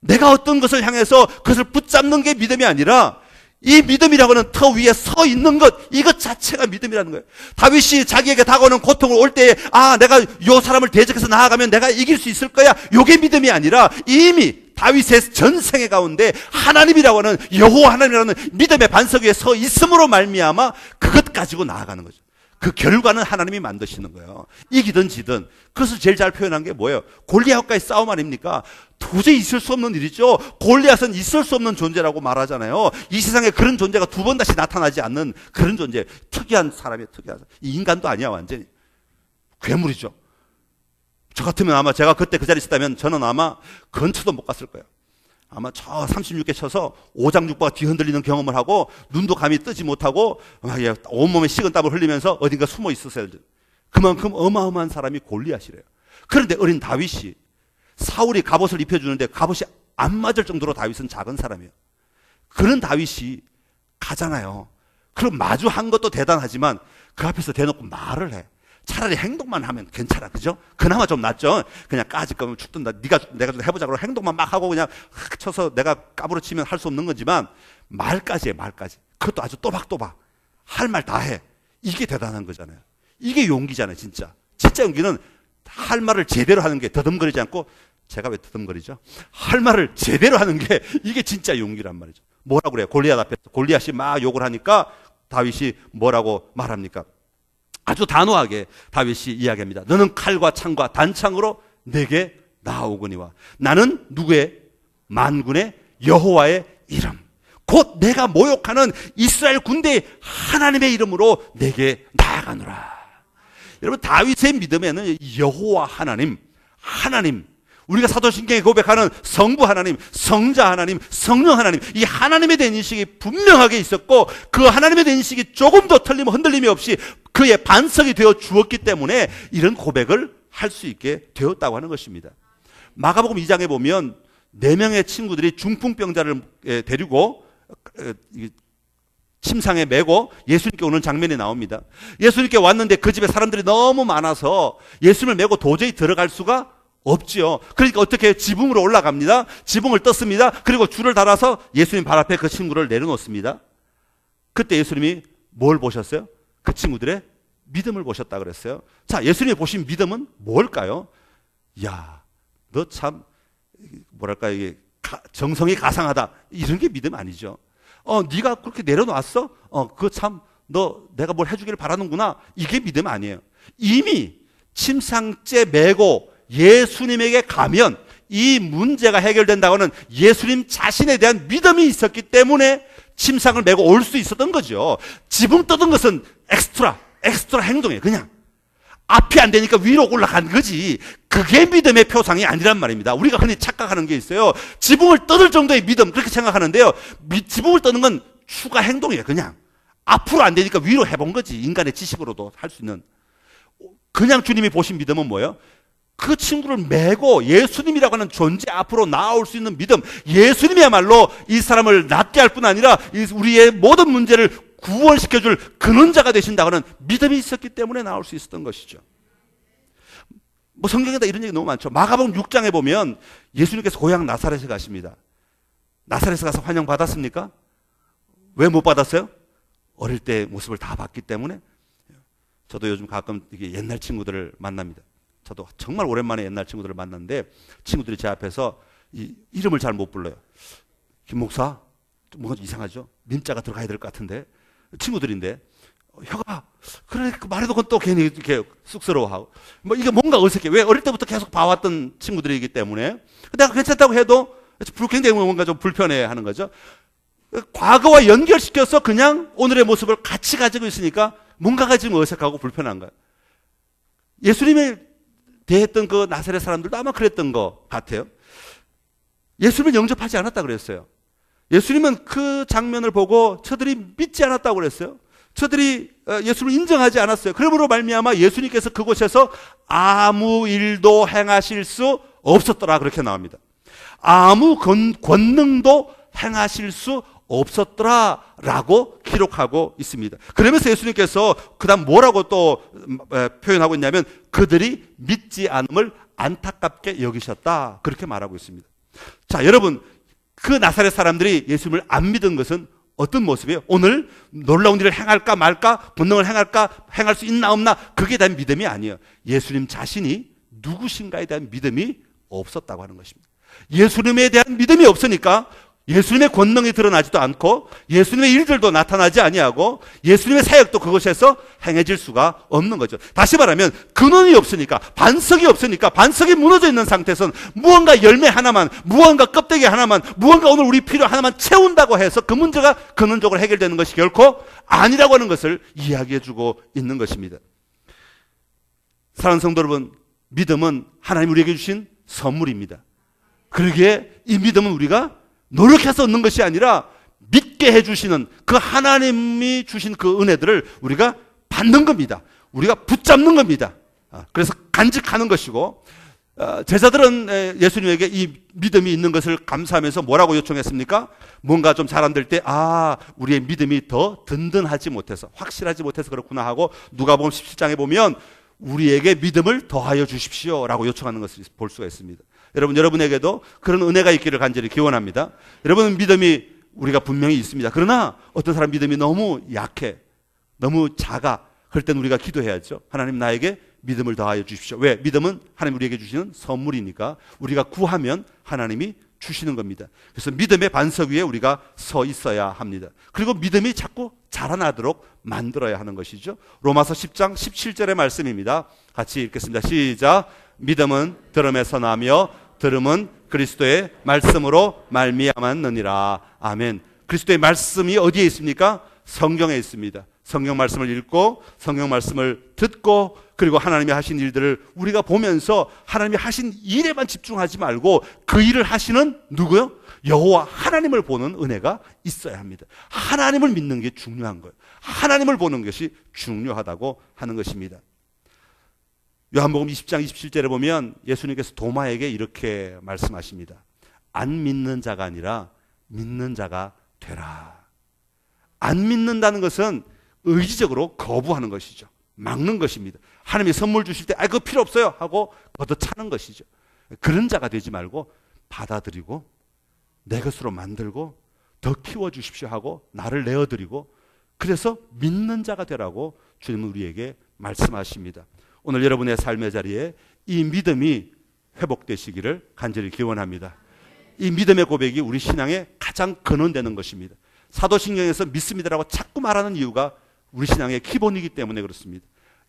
내가 어떤 것을 향해서 그것을 붙잡는 게 믿음이 아니라 이 믿음이라고 하는 터 위에 서 있는 것, 이것 자체가 믿음이라는 거예요. 다윗이 자기에게 다가오는 고통을 올 때, 내가 요 사람을 대적해서 나아가면 내가 이길 수 있을 거야, 요게 믿음이 아니라 이미 다윗의 전생의 가운데 하나님이라고 하는, 여호와 하나님이라는 믿음의 반석 위에 서 있음으로 말미암아 그것 가지고 나아가는 거죠. 그 결과는 하나님이 만드시는 거예요. 이기든 지든. 그것을 제일 잘 표현한 게 뭐예요? 골리앗과의 싸움 아닙니까? 도저히 있을 수 없는 일이죠. 골리앗은 있을 수 없는 존재라고 말하잖아요. 이 세상에 그런 존재가 두 번 다시 나타나지 않는 그런 존재. 특이한 사람이에요. 특이한 사람. 이 인간도 아니야, 완전히. 괴물이죠. 저 같으면 아마 제가 그때 그 자리에 있었다면 저는 아마 근처도 못 갔을 거예요. 아마 저 36개 쳐서 오장육부가 뒤흔들리는 경험을 하고 눈도 감히 뜨지 못하고 온몸에 식은땀을 흘리면서 어딘가 숨어 있었어야 돼요. 그만큼 어마어마한 사람이 골리앗이래요. 그런데 어린 다윗이, 사울이 갑옷을 입혀주는데 갑옷이 안 맞을 정도로 다윗은 작은 사람이에요. 그런 다윗이 가잖아요. 그럼 마주한 것도 대단하지만 그 앞에서 대놓고 말을 해. 차라리 행동만 하면 괜찮아, 그죠? 그나마 좀 낫죠. 그냥 까짓거면 죽든다, 내가 좀 해보자 그러고 행동만 막 하고 그냥 확 쳐서 내가 까부러치면 할 수 없는 거지만 말까지 해, 말까지. 그것도 아주 또박또박 할 말 다 해. 이게 대단한 거잖아요. 이게 용기잖아요. 진짜 용기는 할 말을 제대로 하는 게, 더듬거리지 않고, 제가 왜 더듬거리죠? 할 말을 제대로 하는 게 이게 진짜 용기란 말이죠. 뭐라고 그래요? 골리앗 앞에서 골리앗이 막 욕을 하니까 다윗이 뭐라고 말합니까? 아주 단호하게 다윗이 이야기합니다. 너는 칼과 창과 단창으로 내게 나오거니와 나는 누구의? 만군의 여호와의 이름, 곧 내가 모욕하는 이스라엘 군대의 하나님의 이름으로 내게 나아가노라. 여러분, 다윗의 믿음에는 여호와 하나님, 우리가 사도신경에 고백하는 성부 하나님, 성자 하나님, 성령 하나님, 이 하나님에 대한 인식이 분명하게 있었고, 그 하나님에 대한 인식이 조금도 흔들림이 없이 그의 반석이 되어 주었기 때문에 이런 고백을 할 수 있게 되었다고 하는 것입니다. 마가복음 2장에 보면 4명의 친구들이 중풍병자를 데리고 침상에 메고 예수님께 오는 장면이 나옵니다. 예수님께 왔는데 그 집에 사람들이 너무 많아서 예수님을 메고 도저히 들어갈 수가 없지요. 그러니까 어떻게 지붕으로 올라갑니다. 지붕을 떴습니다. 그리고 줄을 달아서 예수님 발 앞에 그 친구를 내려놓습니다. 그때 예수님이 뭘 보셨어요? 그 친구들의 믿음을 보셨다 그랬어요. 자, 예수님이 보신 믿음은 뭘까요? 야, 너 참 뭐랄까 이게 정성이 가상하다. 이런 게 믿음 아니죠. 네가 그렇게 내려놨어? 그거 참 너 내가 뭘 해주기를 바라는구나. 이게 믿음 아니에요. 이미 침상째 메고 예수님에게 가면 이 문제가 해결된다고는 예수님 자신에 대한 믿음이 있었기 때문에 침상을 메고 올 수 있었던 거죠. 지붕 떠든 것은 엑스트라 행동이에요. 그냥 앞이 안 되니까 위로 올라간 거지. 그게 믿음의 표상이 아니란 말입니다. 우리가 흔히 착각하는 게 있어요. 지붕을 떠들 정도의 믿음 그렇게 생각하는데요. 지붕을 떠는 건 추가 행동이에요. 그냥 앞으로 안 되니까 위로 해본 거지. 인간의 지식으로도 할 수 있는. 그냥 주님이 보신 믿음은 뭐예요? 그 친구를 메고 예수님이라고 하는 존재 앞으로 나아올 수 있는 믿음. 예수님이야말로 이 사람을 낫게 할 뿐 아니라 우리의 모든 문제를 구원시켜줄 근원자가 되신다고는 믿음이 있었기 때문에 나올 수 있었던 것이죠. 뭐 성경에다 이런 얘기 너무 많죠. 마가복음 6장에 보면 예수님께서 고향 나사렛에 가십니다. 나사렛에 가서 환영받았습니까? 왜 못 받았어요? 어릴 때 모습을 다 봤기 때문에. 저도 요즘 가끔 이게 옛날 친구들을 만납니다. 저도 정말 오랜만에 옛날 친구들을 만났는데 친구들이 제 앞에서 이름을 잘 못 불러요. 김 목사, 뭔가 이상하죠? 민자가 들어가야 될 것 같은데. 친구들인데 혀가 그래 말해도 그건 또 괜히 이렇게 쑥스러워하고 뭐 이게 뭔가 어색해. 왜? 어릴 때부터 계속 봐왔던 친구들이기 때문에 내가 괜찮다고 해도 굉장히 뭔가 좀 불편해하는 거죠. 과거와 연결시켜서 그냥 오늘의 모습을 같이 가지고 있으니까 뭔가가 지금 어색하고 불편한 거예요. 예수님에 대했던 그 나사렛 사람들도 아마 그랬던 것 같아요. 예수님을 영접하지 않았다 그랬어요. 예수님은 그 장면을 보고 저들이 믿지 않았다고 그랬어요. 저들이 예수님을 인정하지 않았어요. 그러므로 말미암아 예수님께서 그곳에서 아무 일도 행하실 수 없었더라 그렇게 나옵니다. 아무 권능도 행하실 수 없었더라라고 기록하고 있습니다. 그러면서 예수님께서 그다음 뭐라고 또 표현하고 있냐면 그들이 믿지 않음을 안타깝게 여기셨다 그렇게 말하고 있습니다. 자, 여러분 그 나사렛 사람들이 예수님을 안 믿은 것은 어떤 모습이에요? 오늘 놀라운 일을 행할까 말까, 본능을 행할까, 행할 수 있나 없나 그게 대한 믿음이 아니에요. 예수님 자신이 누구신가에 대한 믿음이 없었다고 하는 것입니다. 예수님에 대한 믿음이 없으니까 예수님의 권능이 드러나지도 않고 예수님의 일들도 나타나지 아니하고 예수님의 사역도 그것에서 행해질 수가 없는 거죠. 다시 말하면 근원이 없으니까 반석이 없으니까 반석이 무너져 있는 상태에서는 무언가 열매 하나만 무언가 껍데기 하나만 무언가 오늘 우리 필요 하나만 채운다고 해서 그 문제가 근원적으로 해결되는 것이 결코 아니라고 하는 것을 이야기해 주고 있는 것입니다. 사랑하는 성도 여러분, 믿음은 하나님 우리에게 주신 선물입니다. 그러기에 이 믿음은 우리가 노력해서 얻는 것이 아니라 믿게 해주시는 그 하나님이 주신 그 은혜들을 우리가 받는 겁니다. 우리가 붙잡는 겁니다. 그래서 간직하는 것이고 제자들은 예수님에게 이 믿음이 있는 것을 감사하면서 뭐라고 요청했습니까? 뭔가 좀 잘 안 될 때 우리의 믿음이 더 든든하지 못해서 확실하지 못해서 그렇구나 하고 누가복음 17장에 보면 우리에게 믿음을 더하여 주십시오 라고 요청하는 것을 볼 수가 있습니다. 여러분에게도 그런 은혜가 있기를 간절히 기원합니다. 여러분 믿음이 우리가 분명히 있습니다. 그러나 어떤 사람 믿음이 너무 약해, 너무 작아. 그럴 땐 우리가 기도해야죠. 하나님 나에게 믿음을 더하여 주십시오. 왜? 믿음은 하나님 우리에게 주시는 선물이니까 우리가 구하면 하나님이 주시는 겁니다. 그래서 믿음의 반석 위에 우리가 서 있어야 합니다. 그리고 믿음이 자꾸 자라나도록 만들어야 하는 것이죠. 로마서 10장 17절의 말씀입니다. 같이 읽겠습니다. 시작. 믿음은 들음에서 나며 들음은 그리스도의 말씀으로 말미암았느니라. 아멘. 그리스도의 말씀이 어디에 있습니까? 성경에 있습니다. 성경 말씀을 읽고 성경 말씀을 듣고 그리고 하나님이 하신 일들을 우리가 보면서 하나님이 하신 일에만 집중하지 말고 그 일을 하시는 누구요? 여호와 하나님을 보는 은혜가 있어야 합니다. 하나님을 믿는 게 중요한 거예요. 하나님을 보는 것이 중요하다고 하는 것입니다. 요한복음 20장 27절에 보면 예수님께서 도마에게 이렇게 말씀하십니다. 안 믿는 자가 아니라 믿는 자가 되라. 안 믿는다는 것은 의지적으로 거부하는 것이죠. 막는 것입니다. 하나님이 선물 주실 때 그거 필요 없어요 하고 걷어차는 것이죠. 그런 자가 되지 말고 받아들이고 내 것으로 만들고 더 키워주십시오 하고 나를 내어드리고, 그래서 믿는 자가 되라고 주님은 우리에게 말씀하십니다. 오늘 여러분의 삶의 자리에 이 믿음이 회복되시기를 간절히 기원합니다. 이 믿음의 고백이 우리 신앙의 가장 근원되는 것입니다. 사도신경에서 믿습니다라고 자꾸 말하는 이유가 우리 신앙의 기본이기 때문에 그렇습니다.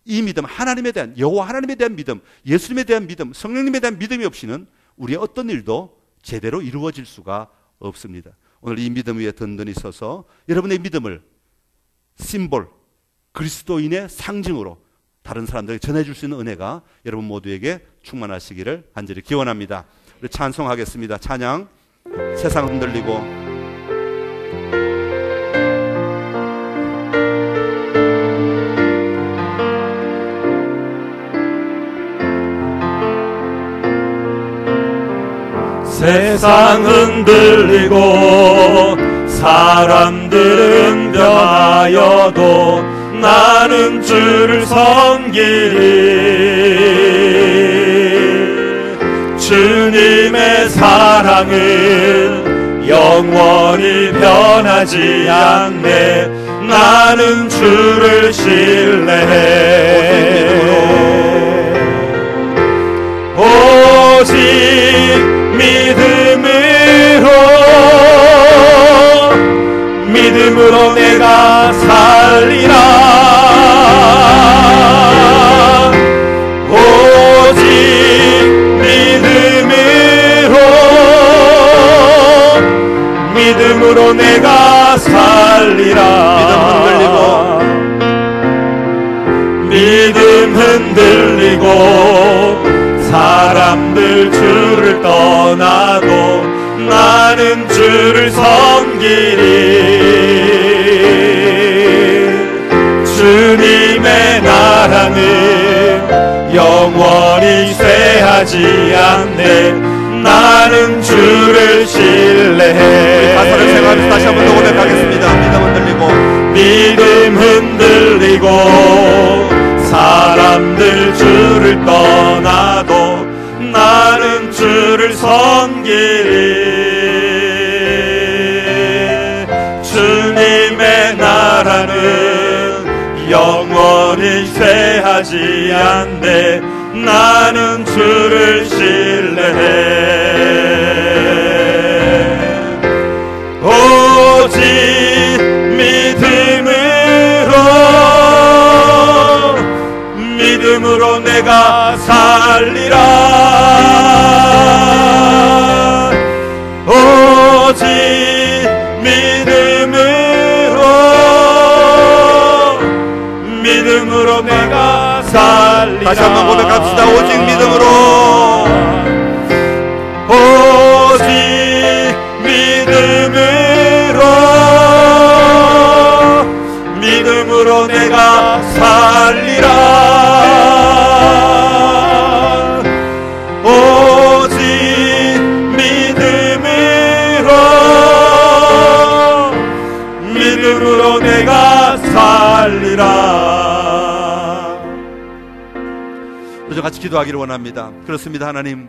이 믿음, 하나님에 대한, 여호와 하나님에 대한 믿음, 예수님에 대한 믿음, 성령님에 대한 믿음이 없이는 우리의 어떤 일도 제대로 이루어질 수가 없습니다. 오늘 이 믿음 위에 든든히 서서 여러분의 믿음을 심볼, 그리스도인의 상징으로 다른 사람들에게 전해줄 수 있는 은혜가 여러분 모두에게 충만하시기를 간절히 기원합니다. 우리 찬송하겠습니다. 찬양, 세상 흔들리고. 세상 흔들리고 사람들은 변하여도 나는 주를 섬기리. 주님의 사랑은 영원히 변하지 않네. 나는 주를 신뢰해. 오직 믿음으로 내가 살리라. 오직 믿음으로 내가 살리라. 믿음 흔들리고 사람들 주를 떠나도 나는 주를 섬기리. 주님의 나라는 영원히 쇠하지 않네. 나는 주를 신뢰해. 가사를 생각하면서 다시 한번 더 고백하겠습니다. 믿음 흔들리고 사람들 주를 떠나도 나는 주를 섬기리. 주님의 나라는 영원히 쇠하지 않네. 나는 주를 신뢰해. 오직 믿음으로 내가 살리라. 오직 믿음으로 내가 살리라. 다시 한번 고백합시다. 오직 믿음으로 내가 살리라. 오직 믿음으로 내가 살리라. 우리 같이 기도하기를 원합니다. 그렇습니다. 하나님,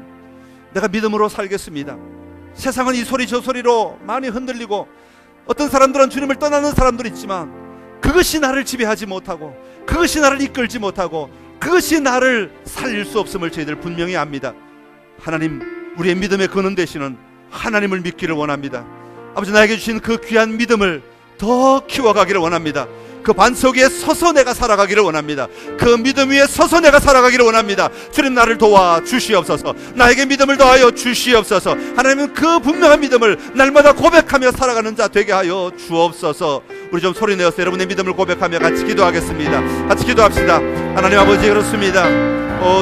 내가 믿음으로 살겠습니다. 세상은 이 소리 저 소리로 많이 흔들리고 어떤 사람들은 주님을 떠나는 사람들이 있지만 그것이 나를 지배하지 못하고 그것이 나를 이끌지 못하고 그것이 나를 살릴 수 없음을 저희들 분명히 압니다. 하나님, 우리의 믿음의 근원 되시는 하나님을 믿기를 원합니다. 아버지, 나에게 주신 그 귀한 믿음을 더 키워가기를 원합니다. 그 반석 위에 서서 내가 살아가기를 원합니다. 그 믿음 위에 서서 내가 살아가기를 원합니다. 주님, 나를 도와 주시옵소서. 나에게 믿음을 더하여 주시옵소서. 하나님은 그 분명한 믿음을 날마다 고백하며 살아가는 자 되게 하여 주옵소서. 우리 좀 소리내어서 여러분의 믿음을 고백하며 같이 기도하겠습니다. 같이 기도합시다. 하나님 아버지, 그렇습니다.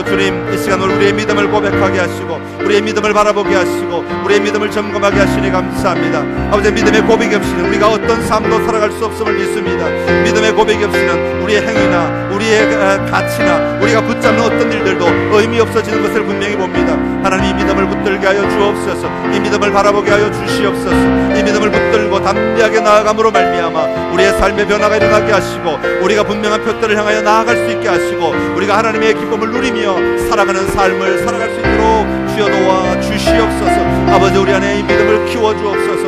주님, 이 시간 우리의 믿음을 고백하게 하시고 우리의 믿음을 바라보게 하시고 우리의 믿음을 점검하게 하시니 감사합니다. 아버지, 믿음의 고백이 없이는 우리가 어떤 삶도 살아갈 수 없음을 믿습니다. 믿음의 고백이 없이는 우리의 행위나 우리의 가치나 우리가 붙잡는 어떤 일들도 의미 없어지는 것을 분명히 봅니다. 하나님, 이 믿음을 붙들게 하여 주옵소서. 이 믿음을 바라보게 하여 주시옵소서. 이 믿음을 붙들고 담대하게 나아감으로 말미암아 우리의 삶의 변화가 일어나게 하시고 우리가 분명한 표대를 향하여 나아갈 수 있게 하시고 우리가 하나님의 기쁨을 누리며 살아가는 삶을 살아갈 수 있도록 주여 도와 주시옵소서. 아버지, 우리 안에 이 믿음을 키워주옵소서.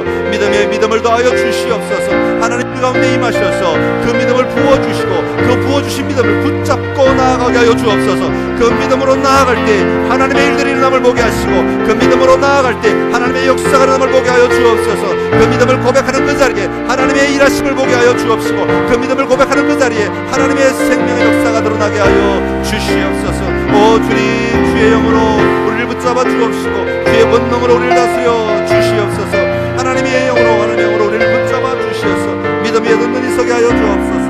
믿음을 더하여 주시옵소서. 하나님 가운데 임하셔서 그 믿음을 부어주시고 그 부어주신 믿음을 붙잡고 나아가게 하여 주옵소서. 그 믿음으로 나아갈 때 하나님의 일들이 일어남을 보게 하시고 그 믿음으로 나아갈 때 하나님의 역사가 일어남을 보게 하여 주옵소서. 그 믿음을 고백하는 그 자리에 하나님의 일하심을 보게 하여 주옵시고 그 믿음을 고백하는 그 자리에 하나님의 생명의 역사가 드러나게 하여 주시옵소서. 주님, 주의 영으로 우리를 붙잡아 주옵시고 주의 본능으로 우리를 다스려 주시옵소서. 하나님의 영으로 우리를 붙잡아 주시옵소서. 믿음 위에 든든히 서게 하여 주옵소서.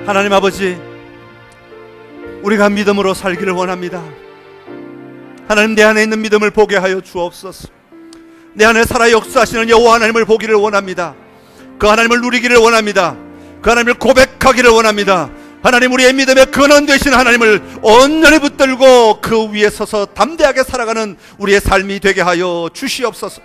하나님 아버지, 우리가 믿음으로 살기를 원합니다. 하나님, 내 안에 있는 믿음을 보게 하여 주옵소서. 내 안에 살아 역사하시는 여호와 하나님을 보기를 원합니다. 그 하나님을 누리기를 원합니다. 그 하나님을 고백하기를 원합니다. 하나님, 우리의 믿음의 근원 되신 하나님을 온전히 붙들고 그 위에 서서 담대하게 살아가는 우리의 삶이 되게 하여 주시옵소서.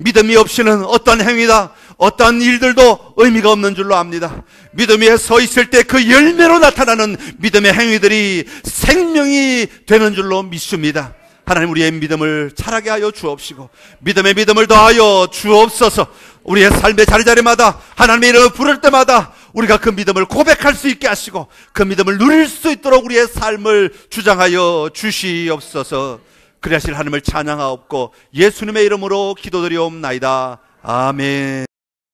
믿음이 없이는 어떤 행위다, 어떤 일들도 의미가 없는 줄로 압니다. 믿음 위에 서 있을 때 그 열매로 나타나는 믿음의 행위들이 생명이 되는 줄로 믿습니다. 하나님, 우리의 믿음을 자라게 하여 주옵시고 믿음의 믿음을 더하여 주옵소서. 우리의 삶의 자리자리마다 하나님의 이름을 부를 때마다 우리가 그 믿음을 고백할 수 있게 하시고 그 믿음을 누릴 수 있도록 우리의 삶을 주장하여 주시옵소서. 그리하실 하나님을 찬양하옵고 예수님의 이름으로 기도드리옵나이다. 아멘.